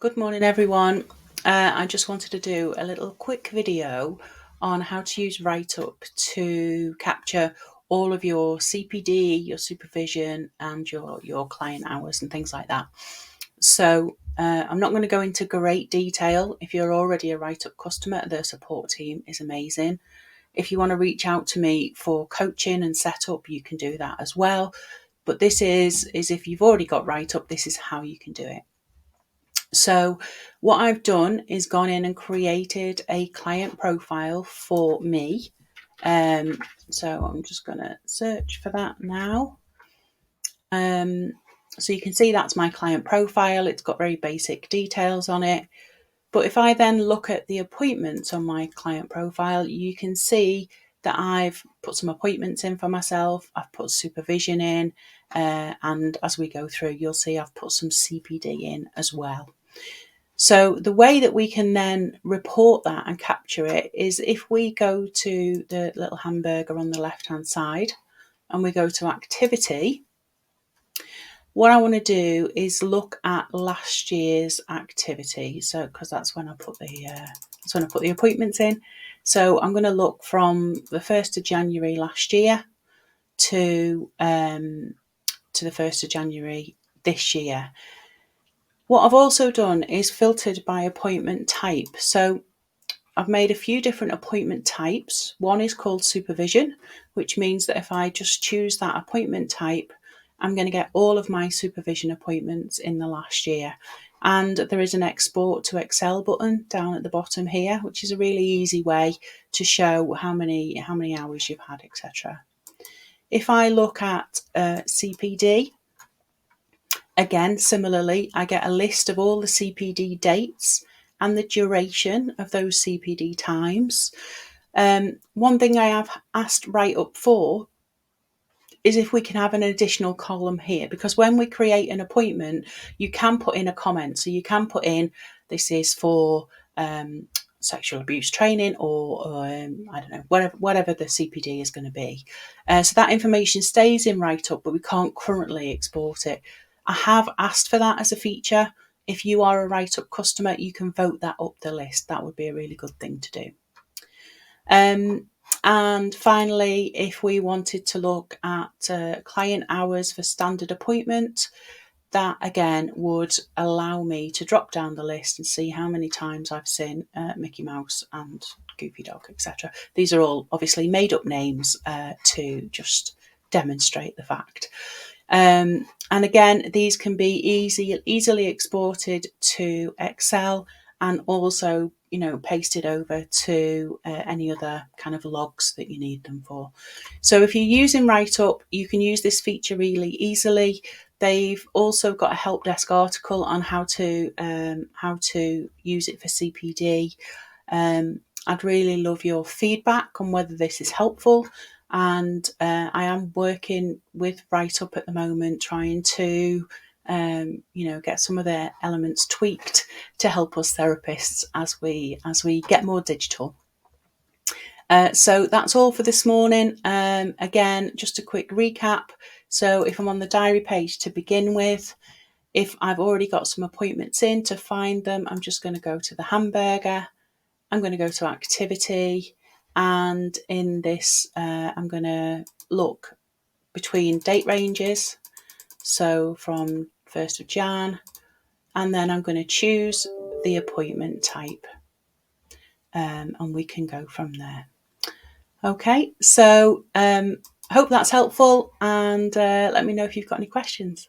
Good morning, everyone. I just wanted to do a little quick video on how to use WriteUpp to capture all of your CPD, your supervision, and your client hours and things like that. So I'm not going to go into great detail. If you're already a WriteUpp customer, the support team is amazing. If you want to reach out to me for coaching and setup, you can do that as well. But this is if you've already got WriteUpp, this is how you can do it. So what I've done is gone in and created a client profile for me. So I'm just going to search for that now. So you can see that's my client profile. It's got very basic details on it. But if I then look at the appointments on my client profile, you can see that I've put some appointments in for myself. I've put supervision in. And as we go through, you'll see I've put some CPD in as well. So the way that we can then report that and capture it is if we go to the little hamburger on the left-hand side and we go to activity. What I want to do is look at last year's activity. So because that's when I put the appointments in. So I'm going to look from the 1st of January last year to the 1st of January this year. What I've also done is filtered by appointment type. So I've made a few different appointment types. One is called supervision, which means that if I just choose that appointment type, I'm going to get all of my supervision appointments in the last year. And there is an export to Excel button down at the bottom here, which is a really easy way to show how many hours you've had, etc. If I look at CPD, again, similarly, I get a list of all the CPD dates and the duration of those CPD times. One thing I have asked WriteUpp for is if we can have an additional column here, because when we create an appointment, you can put in a comment. So you can put in, this is for sexual abuse training or I don't know, whatever the CPD is going to be. So that information stays in WriteUpp, but we can't currently export it. I have asked for that as a feature. If you are a WriteUpp customer, you can vote that up the list. That would be a really good thing to do. And finally, if we wanted to look at client hours for standard appointment, that again would allow me to drop down the list and see how many times I've seen Mickey Mouse and Goofy Dog, etc. These are all obviously made up names to just demonstrate the fact. And again, these can be easily exported to Excel and also, pasted over to any other kind of logs that you need them for. So if you're using WriteUpp, you can use this feature really easily. They've also got a help desk article on how to use it for CPD. I'd really love your feedback on whether this is helpful. And I am working with WriteUpp at the moment, trying to get some of their elements tweaked to help us therapists as we get more digital. So that's all for this morning. Again, just a quick recap. So if I'm on the diary page to begin with, if I've already got some appointments in, to find them, I'm just going to go to the hamburger. I'm going to go to activity. And in this, I'm going to look between date ranges. So from 1st of Jan, and then I'm going to choose the appointment type. And we can go from there. Okay, so hope that's helpful, and let me know if you've got any questions.